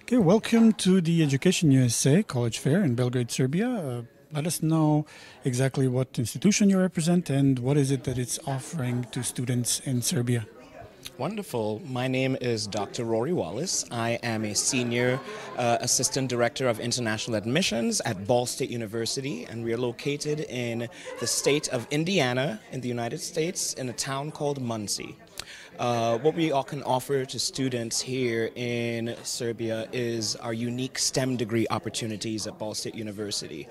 Okay, welcome to the Education USA College Fair in Belgrade, Serbia. Let us know exactly what institution you represent and what is it that it's offering to students in Serbia. Wonderful. My name is Dr. Rory Wallace. I am a Senior Assistant Director of International Admissions at Ball State University, and we are located in the state of Indiana in the United States in a town called Muncie. What we all can offer to students here in Serbia is our unique STEM degree opportunities at Ball State University.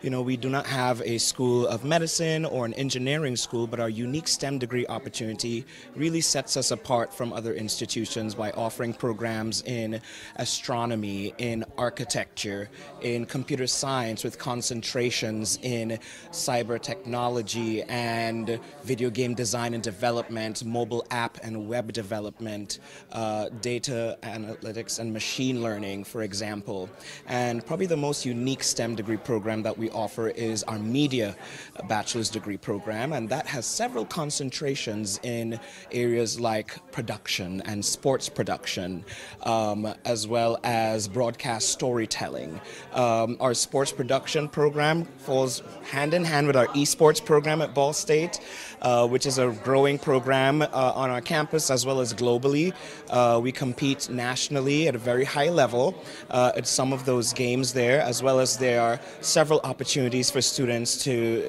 You know, we do not have a school of medicine or an engineering school, but our unique STEM degree opportunity really sets us apart from other institutions by offering programs in astronomy, in architecture, in computer science with concentrations in cyber technology and video game design and development, mobile app and web development, data analytics and machine learning, for example. And probably the most unique STEM degree program that we offer is our media bachelor's degree program, and that has several concentrations in areas like production and sports production, as well as broadcast storytelling. Our sports production program falls hand in hand with our esports program at Ball State, which is a growing program on our campus as well as globally. We compete nationally at a very high level at some of those games there, as well as there are several opportunities for students to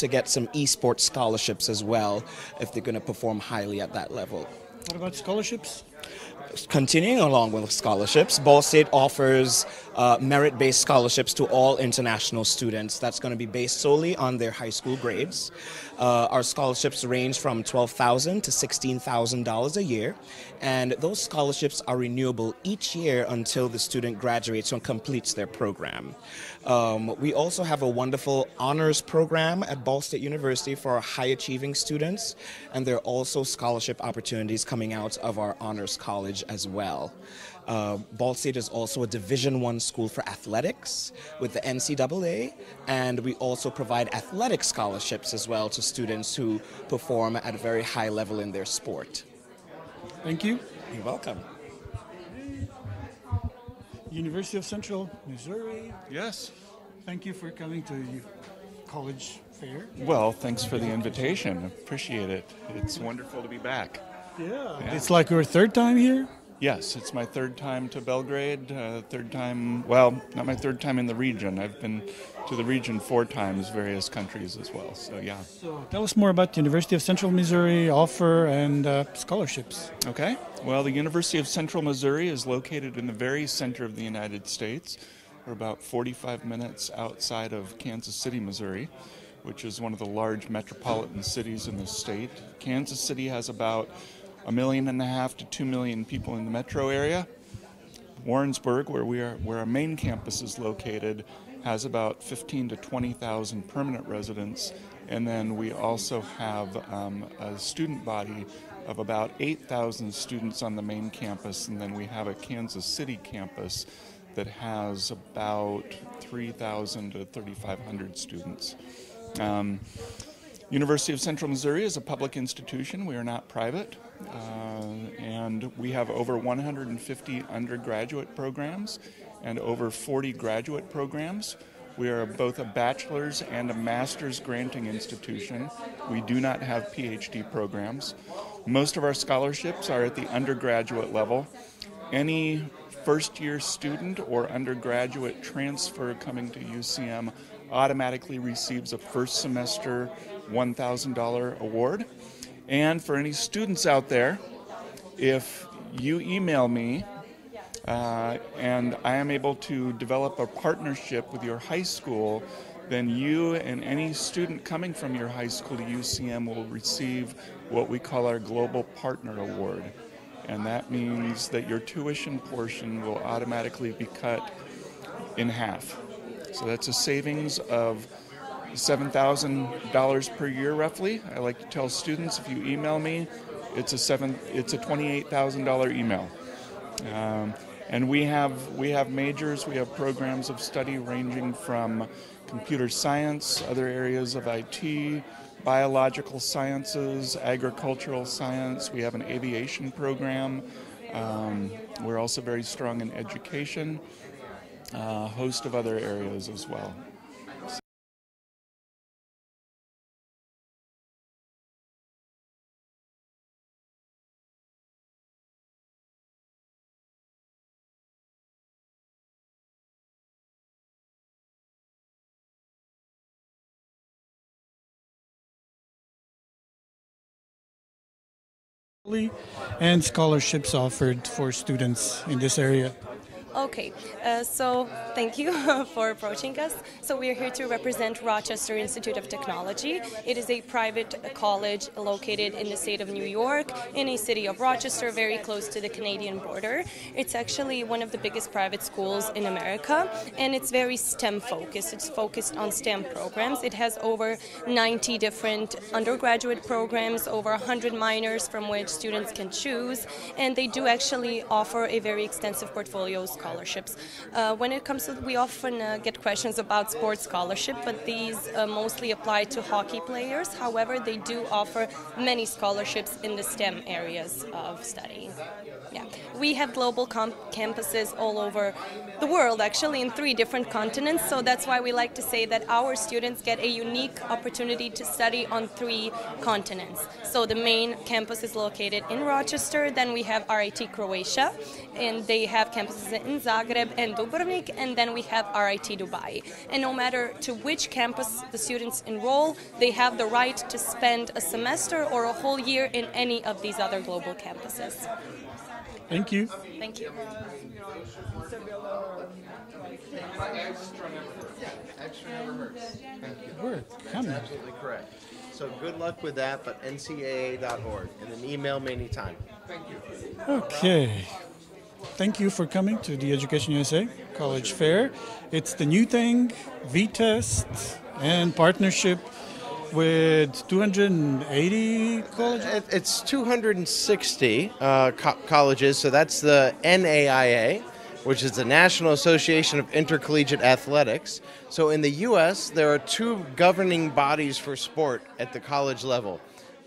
get some esports scholarships as well if they're going to perform highly at that level. What about scholarships? Continuing along with scholarships, Ball State offers merit-based scholarships to all international students. That's going to be based solely on their high school grades. Our scholarships range from $12,000 to $16,000 a year, and those scholarships are renewable each year until the student graduates and completes their program. We also have a wonderful honors program at Ball State University for our high-achieving students, and there are also scholarship opportunities coming out of our honors college as well. Ball State is also a Division I school for athletics with the NCAA, and we also provide athletic scholarships as well to students who perform at a very high level in their sport. Thank you. You're welcome. University of Central Missouri. Yes. Thank you for coming to the college fair. Well, thanks for the invitation. Appreciate it. It's wonderful to be back. Yeah. It's like your third time here? Yes, it's my third time to Belgrade, third time, well, not my third time in the region. I've been to the region 4 times, various countries as well, so yeah. So tell us more about the University of Central Missouri offer and scholarships. Okay, well, the University of Central Missouri is located in the very center of the United States. We're about 45 minutes outside of Kansas City, Missouri, which is one of the large metropolitan cities in the state. Kansas City has about 1.5 million to 2 million people in the metro area. Warrensburg, where our main campus is located, has about 15,000 to 20,000 permanent residents, and then we also have a student body of about 8,000 students on the main campus, and then we have a Kansas City campus that has about 3,000 to 3,500 students. University of Central Missouri is a public institution. We are not private, and we have over 150 undergraduate programs and over 40 graduate programs. We are both a bachelor's and a master's granting institution. We do not have PhD programs. Most of our scholarships are at the undergraduate level. Any first-year student or undergraduate transfer coming to UCM automatically receives a first semester $1,000 award. And for any students out there, if you email me and I am able to develop a partnership with your high school, then you and any student coming from your high school to UCM will receive what we call our Global Partner Award. And that means that your tuition portion will automatically be cut in half. So that's a savings of $7,000 per year, roughly. I like to tell students, if you email me, it's a $28,000 email. And we have majors, we have programs of study ranging from computer science, other areas of IT, biological sciences, agricultural science. We have an aviation program. We're also very strong in education, a host of other areas as well. And scholarships offered for students in this area. Okay, so thank you for approaching us. So we are here to represent Rochester Institute of Technology. It is a private college located in the state of New York, in a city of Rochester, very close to the Canadian border. It's actually one of the biggest private schools in America, and it's very STEM focused. It's focused on STEM programs. It has over 90 different undergraduate programs, over 100 minors from which students can choose, and they do actually offer a very extensive portfolio of scholarships. When it comes to, we often get questions about sports scholarship, but these mostly apply to hockey players. However, they do offer many scholarships in the STEM areas of study. Yeah, we have global campuses all over the world, actually in 3 different continents, so that's why we like to say that our students get a unique opportunity to study on 3 continents. So the main campus is located in Rochester, then we have RIT Croatia, and they have campuses in Zagreb and Dubrovnik, and then we have RIT Dubai. And no matter to which campus the students enroll, they have the right to spend a semester or a whole year in any of these other global campuses. Thank you. Thank you. Extra never hurts. Thank you. That's Absolutely correct. So good luck with that, but ncaa.org, and then email me anytime. Thank you. Okay. Thank you for coming to the Education USA College Fair. It's the new thing, V-Test, and partnership with 280 colleges? It's 260 colleges, so that's the NAIA, which is the National Association of Intercollegiate Athletics. So in the U.S., there are 2 governing bodies for sport at the college level.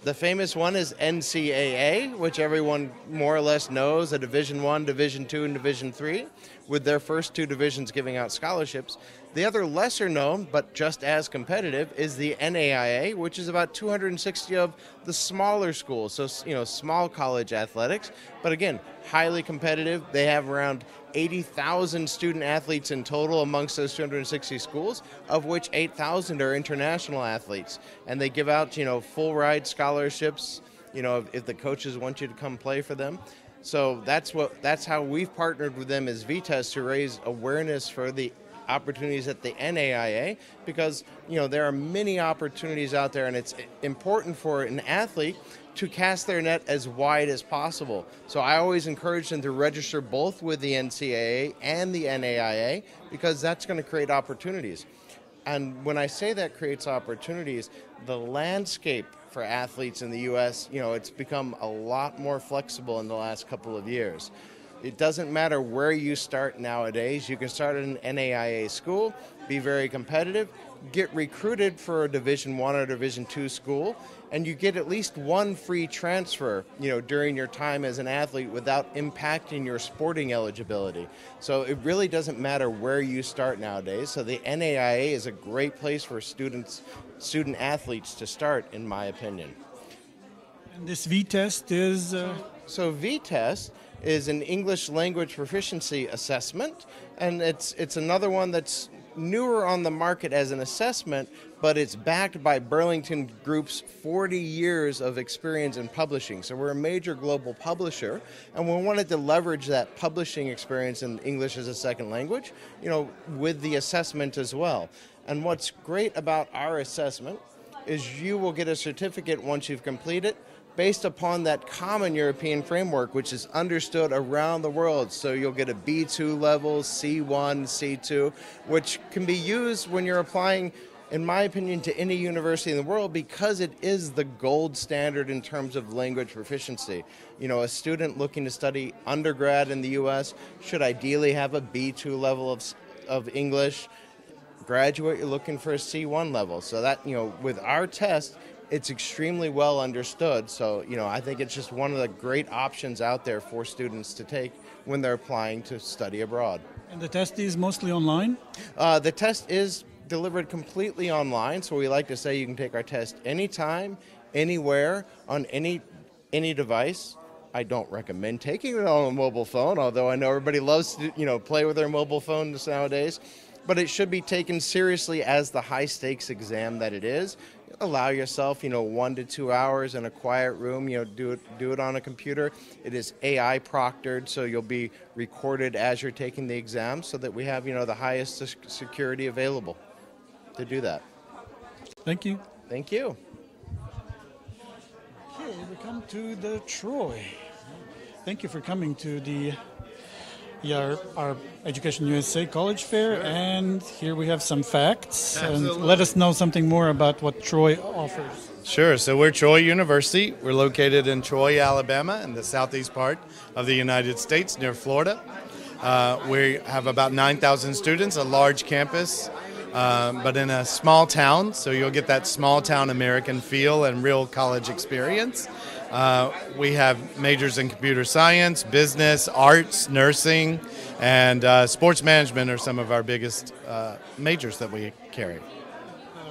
The famous one is NCAA, which everyone more or less knows, a Division I, Division II, and Division III, with their first 2 divisions giving out scholarships. The other lesser known, but just as competitive, is the NAIA, which is about 260 of the smaller schools, so small college athletics, but again, highly competitive. They have around 80,000 student athletes in total amongst those 260 schools, of which 8,000 are international athletes. And they give out, full ride scholarships, if the coaches want you to come play for them. So that's how we've partnered with them as V-Test to raise awareness for the opportunities at the NAIA, because there are many opportunities out there, and it's important for an athlete to cast their net as wide as possible. So I always encourage them to register both with the NCAA and the NAIA, because that's going to create opportunities. And when I say that creates opportunities, the landscape for athletes in the U.S., it's become a lot more flexible in the last couple of years. It doesn't matter where you start nowadays. You can start at an NAIA school, be very competitive, get recruited for a Division I or Division II school, and you get at least 1 free transfer, during your time as an athlete without impacting your sporting eligibility. So it really doesn't matter where you start nowadays. So the NAIA is a great place for student athletes to start, in my opinion. And this V-Test is? So V-Test is an English language proficiency assessment, and it's another one that's newer on the market as an assessment, but it's backed by Burlington Group's 40 years of experience in publishing. So we're a major global publisher, and we wanted to leverage that publishing experience in English as a second language, with the assessment as well. And what's great about our assessment is you will get a certificate once you've completed, based upon that common European framework, which is understood around the world. So you'll get a B2 level, C1, C2, which can be used when you're applying, in my opinion, to any university in the world, because it is the gold standard in terms of language proficiency. A student looking to study undergrad in the U.S. should ideally have a B2 level of English. Graduate, you're looking for a C1 level. So that, with our test, it's extremely well understood. So, I think it's just one of the great options out there for students to take when they're applying to study abroad. And the test is mostly online? The test is delivered completely online, so we like to say you can take our test anytime, anywhere, on any device. I don't recommend taking it on a mobile phone, although I know everybody loves to, play with their mobile phones nowadays. But it should be taken seriously as the high-stakes exam that it is. Allow yourself, 1 to 2 hours in a quiet room. Do it on a computer. It is AI proctored, so you'll be recorded as you're taking the exam, so that we have, the highest security available to do that. Thank you. Thank you. Okay, we come to the Troy. Thank you for coming to our Education USA College Fair, and here we have some facts. Absolutely. And let us know something more about what Troy offers. Sure. So we're Troy University. We're located in Troy, Alabama, in the southeast part of the United States, near Florida. We have about 9,000 students, a large campus, but in a small town, so you'll get that small town American feel and real college experience. We have majors in computer science, business, arts, nursing, and sports management are some of our biggest majors that we carry.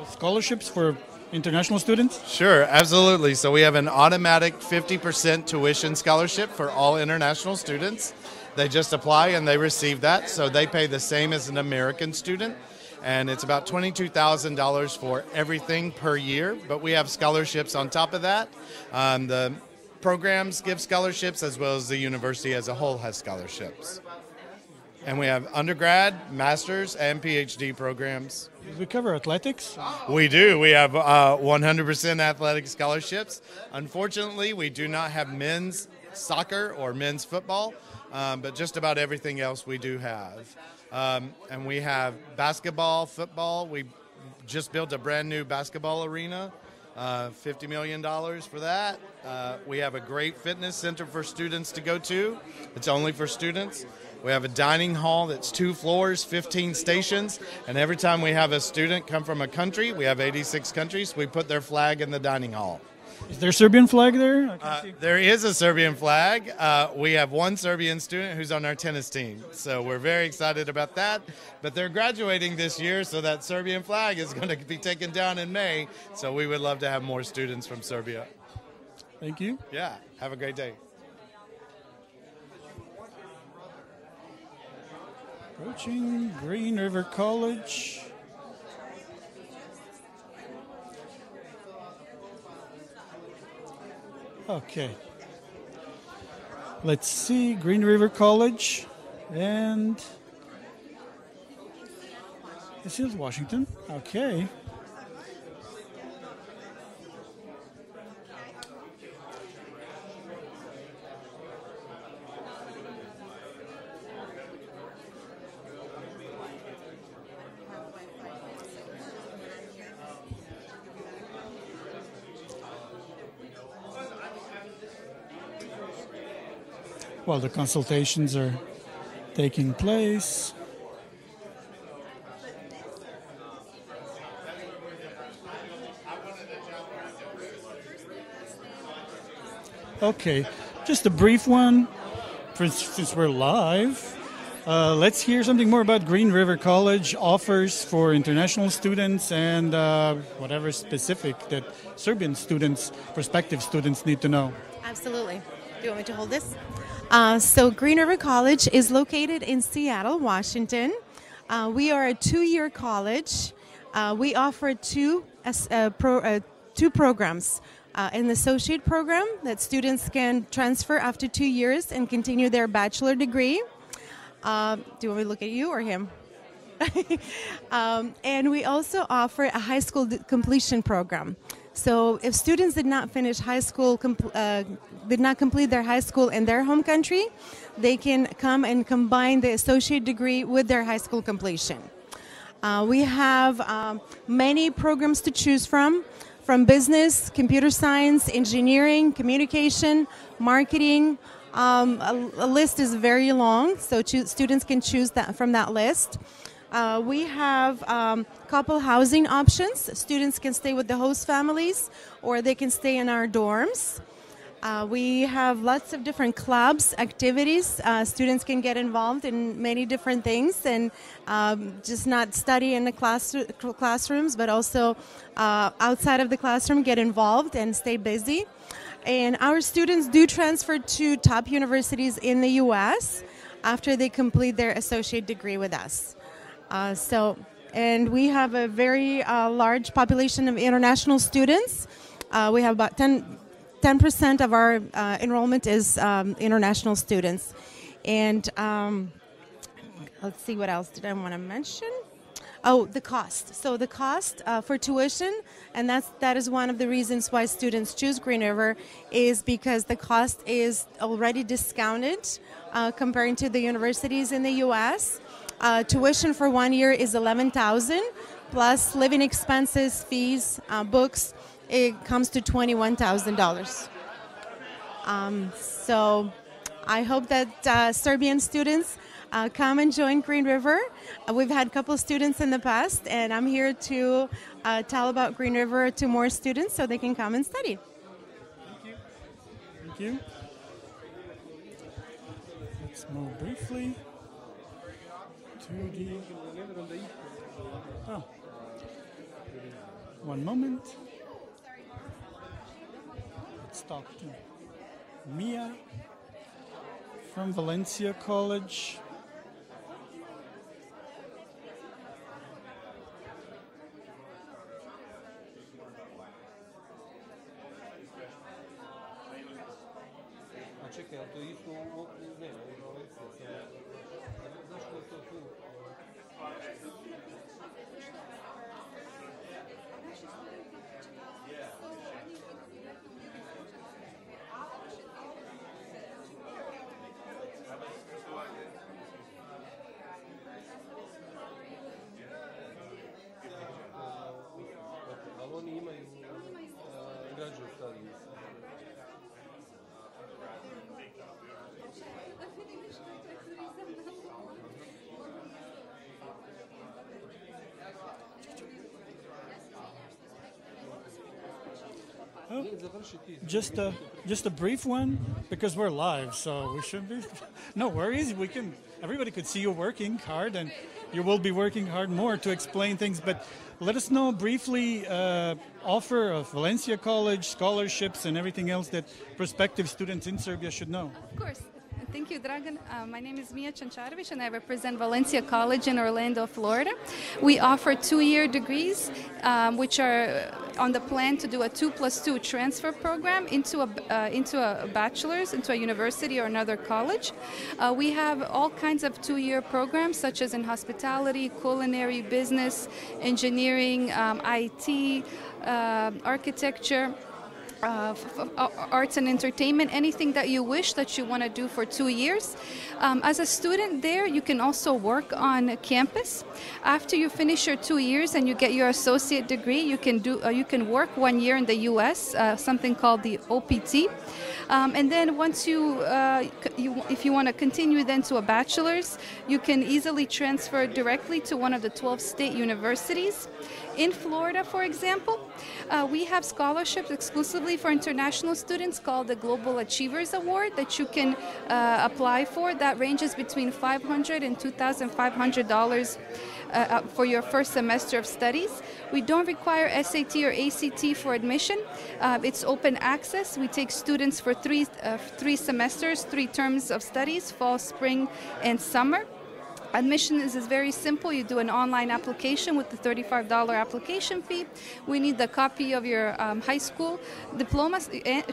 Scholarships for international students? Sure, absolutely. So we have an automatic 50% tuition scholarship for all international students. They just apply and they receive that, so they pay the same as an American student. And it's about $22,000 for everything per year, but we have scholarships on top of that. The programs give scholarships, as well as the university as a whole has scholarships. And we have undergrad, master's, and PhD programs. Do we cover athletics? We do. We have 100% athletic scholarships. Unfortunately, we do not have men's soccer or men's football, but just about everything else we do have. And we have basketball, football. We just built a brand new basketball arena, $50 million for that. We have a great fitness center for students to go to. It's only for students. We have a dining hall that's 2 floors, 15 stations, and every time we have a student come from a country, we have 86 countries, we put their flag in the dining hall. Is there a Serbian flag there? There is a Serbian flag. We have one Serbian student who's on our tennis team, so we're very excited about that. But they're graduating this year, so that Serbian flag is going to be taken down in May, so we would love to have more students from Serbia. Thank you. Yeah, have a great day. Approaching Green River College. Okay. Let's see, Green River College, and this is Washington. Okay. While the consultations are taking place. Okay, just a brief one, since we're live. Let's hear something more about Green River College offers for international students and whatever specific that Serbian students, prospective students, need to know. Absolutely. Do you want me to hold this? So Green River College is located in Seattle, Washington. We are a 2-year college. We offer two programs. An associate program that students can transfer after 2 years and continue their bachelor degree. Do you want me to look at you or him? And we also offer a high school completion program. So if students did not finish high school, did not complete their high school in their home country, they can come and combine the associate degree with their high school completion. We have many programs to choose from business, computer science, engineering, communication, marketing. A list is very long, so students can choose that from that list. We have couple housing options. Students can stay with the host families or they can stay in our dorms. We have lots of different clubs, activities. Students can get involved in many different things and just not study in the classrooms, but also outside of the classroom, get involved and stay busy. And our students do transfer to top universities in the U.S. after they complete their associate degree with us. And we have a very large population of international students. We have about 10% of our enrollment is international students. And let's see, what else did I want to mention? Oh, the cost. So the cost for tuition, and that is one of the reasons why students choose Green River, is because the cost is already discounted comparing to the universities in the U.S. Tuition for 1 year is $11,000 plus living expenses, fees, books. It comes to $21,000. So I hope that Serbian students come and join Green River. We've had a couple of students in the past, and I'm here to tell about Green River to more students so they can come and study. Thank you. Thank you. Let's move briefly to the... Oh. One moment. Let's talk to Mia from Valencia College. Oh, just a brief one, because we're live, so we should be. No worries. Everybody could see you working hard, and you will be working hard more to explain things. But let us know briefly offer of Valencia College, scholarships, and everything else that prospective students in Serbia should know. Of course. Thank you, Dragan. My name is Mia Chancharovic, and I represent Valencia College in Orlando, Florida. We offer 2-year degrees, which are on the plan to do a 2+2 transfer program into a bachelor's, into a university or another college. We have all kinds of 2-year programs, such as in hospitality, culinary, business, engineering, IT, architecture, arts and entertainment, anything that you wish that you want to do for 2 years. As a student there, you can also work on campus. After you finish your 2 years and you get your associate degree, you can work 1 year in the U.S., something called the OPT. And then once if you want to continue then to a bachelor's, you can easily transfer directly to one of the 12 state universities. In Florida, for example, we have scholarships exclusively for international students called the Global Achievers Award that you can apply for. That ranges between $500 and $2,500 for your first semester of studies. We don't require SAT or ACT for admission. It's open access. We take students for three semesters, 3 terms of studies, fall, spring, and summer. Admission is very simple. You do an online application with the $35 application fee. We need the copy of your high school diploma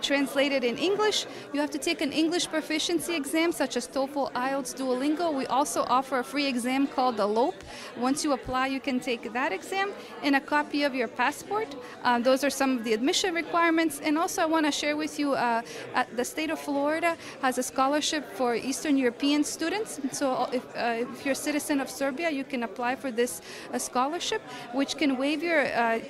translated in English. You have to take an English proficiency exam such as TOEFL, IELTS, Duolingo. We also offer a free exam called the LOPE. Once you apply, you can take that exam, and a copy of your passport. Those are some of the admission requirements. And also I want to share with you the state of Florida has a scholarship for Eastern European students. So if you're you're a citizen of Serbia, you can apply for this scholarship, which can waive your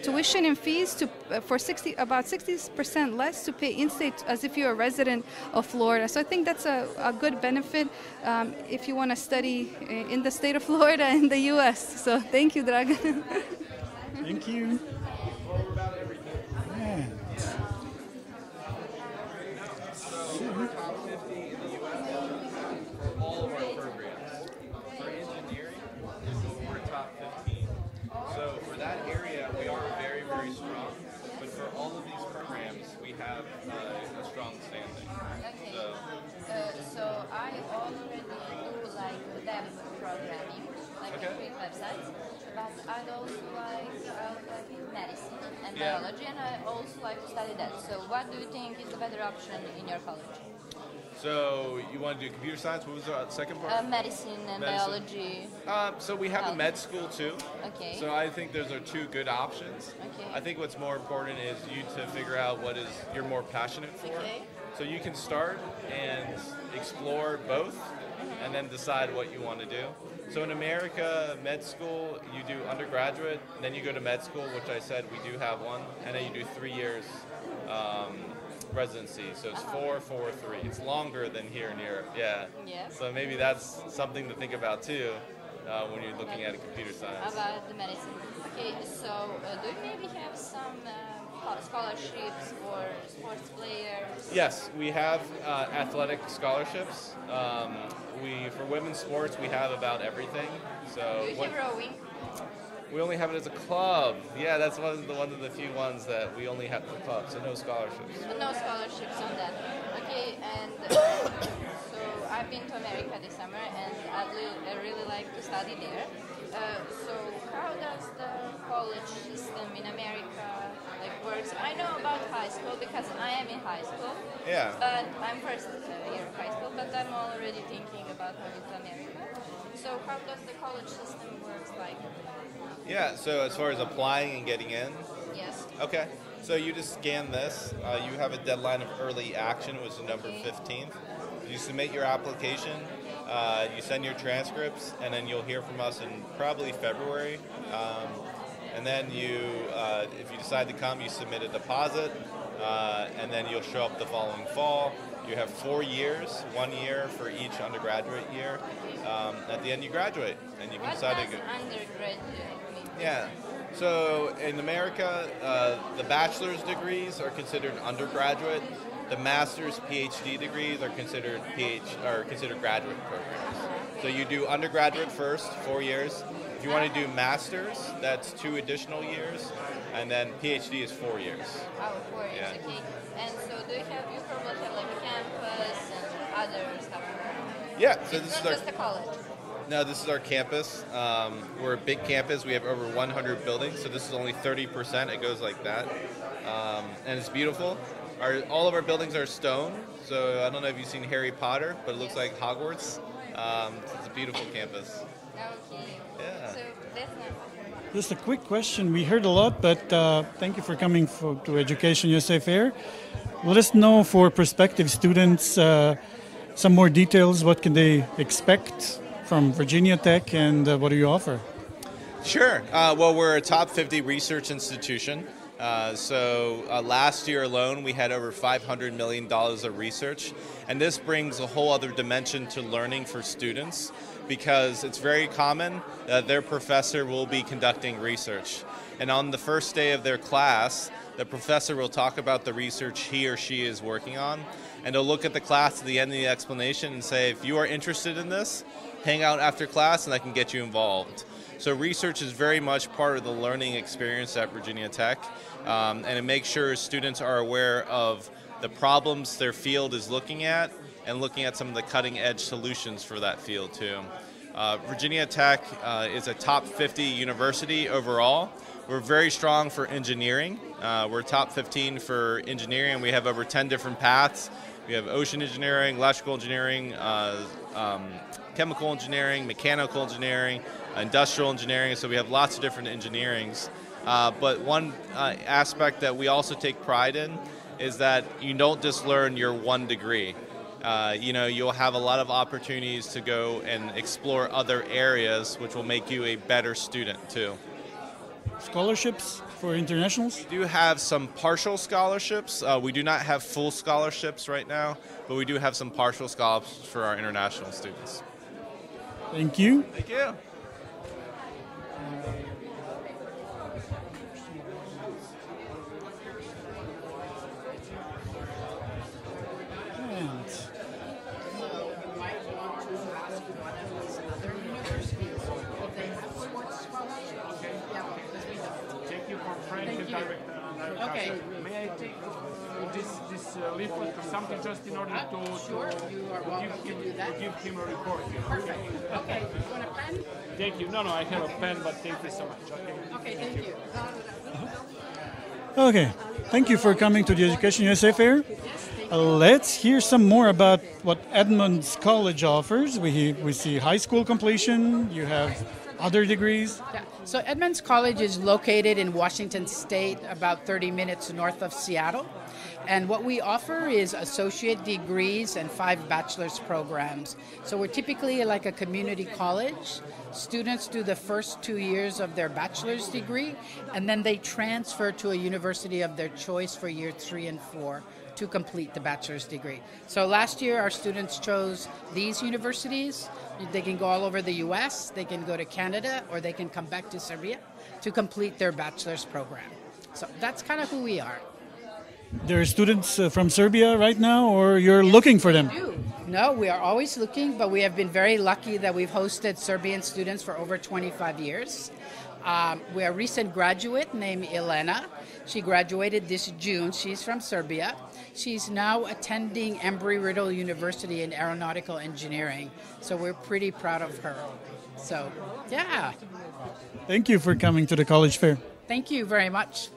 tuition and fees to for about 60% less to pay in-state as if you're a resident of Florida. So I think that's a good benefit if you want to study in the state of Florida in the U.S. So thank you, Dragan. Thank you. All of our programs. For engineering, we're top 15. So for that area, we are very, very strong. But for all of these programs, we have a strong standing. Okay. So I already do like web programming, like Okay. create websites. But I also like medicine and biology, and I also like to study that. So what do you think is the better option in your college? So you want to do computer science? What was the second part? Medicine and biology. So we have a med school too. Okay. So I think those are two good options. Okay. I think what's more important is you to figure out what is you're more passionate for. Okay. So you can start and explore both, and then decide what you want to do. So in America, med school, you do undergraduate, then you go to med school, which I said we do have one, and then you do 3 years residency. So it's 4, 4, 3. It's longer than here in Europe. Yeah. Yes. So maybe that's something to think about too when you're looking at a computer science. About the medicine. Okay, so do you maybe have some scholarships for sports players? Yes, we have athletic scholarships. For women's sports, we have about everything. So Do you have rowing? we only have it as a club. Yeah, that's one of the few ones that we only have for the club. So no scholarships. No scholarships on that. Okay, and so I've been to America this summer, and I really like to study there. So how does the college system in America works? I know about high school because I am in high school. Yeah. But I'm first year of high school, but I'm already thinking about moving to America. So how does the college system works like? Yeah, so as far as applying and getting in? Yes. Okay. So you just scan this. You have a deadline of early action, which is November 15th. You submit your application, you send your transcripts, and then you'll hear from us in probably February. And then if you decide to come, you submit a deposit, and then you'll show up the following fall. You have 4 years, 1 year for each undergraduate year. At the end, you graduate, and you can decide to go. What does undergraduate mean? Yeah. So in America, the bachelor's degrees are considered undergraduate. The master's, PhD degrees are considered graduate programs. So you do undergraduate first, 4 years. If you want to do master's, that's 2 additional years, and then PhD is 4 years. Oh, 4 years, Yeah. okay. And so you probably have like a campus and other stuff? Yeah, so It's this is not our just a college? No, this is our campus. We're a big campus. We have over 100 buildings, so this is only 30%. It goes like that, and it's beautiful. All of our buildings are stone, so I don't know if you've seen Harry Potter, but it looks like Hogwarts. It's a beautiful campus. Okay. Yeah. So that's not... Just a quick question. We heard a lot, but thank you for coming to EducationUSA Fair. Let us know for prospective students some more details. What can they expect from Virginia Tech, and what do you offer? Sure. Well, we're a top 50 research institution. Last year alone, we had over $500 million of research, and this brings a whole other dimension to learning for students, because it's very common that their professor will be conducting research. And on the first day of their class, the professor will talk about the research he or she is working on, and they'll look at the class at the end of the explanation and say, if you are interested in this, hang out after class and I can get you involved. So research is very much part of the learning experience at Virginia Tech, and it makes sure students are aware of the problems their field is looking at, and looking at some of the cutting-edge solutions for that field too. Virginia Tech is a top 50 university overall. We're very strong for engineering. We're top 15 for engineering. We have over 10 different paths. We have ocean engineering, electrical engineering, chemical engineering, mechanical engineering, industrial engineering, so we have lots of different engineerings. But one aspect that we also take pride in is that you don't just learn your one degree. You'll have a lot of opportunities to go and explore other areas, which will make you a better student too. Scholarships for internationals? We do have some partial scholarships. We do not have full scholarships right now, but we do have some partial scholarships for our international students. Thank you. Thank you. Okay. May I take this leaflet or something just in order to give him a report? Perfect. Okay. You want a pen? Thank you. No, I have a pen, but thank you so much. Okay, thank you. Okay. Thank you for coming to the EducationUSA Fair. Let's hear some more about what Edmonds College offers. We see high school completion. You have other degrees. Yeah. So Edmonds College is located in Washington State, about 30 minutes north of Seattle. And what we offer is associate degrees and 5 bachelor's programs. So we're typically like a community college. Students do the first 2 years of their bachelor's degree, and then they transfer to a university of their choice for year 3 and 4 to complete the bachelor's degree. So last year our students chose these universities. They can go all over the US, they can go to Canada, or they can come back to Serbia to complete their bachelor's program. So that's kind of who we are. There are students from Serbia right now, or you're looking for them? No, we are always looking, but we have been very lucky that we've hosted Serbian students for over 25 years. We have a recent graduate named Elena. She graduated this June. She's from Serbia. She's now attending Embry-Riddle University in aeronautical engineering. So we're pretty proud of her. So, yeah. Thank you for coming to the college fair. Thank you very much.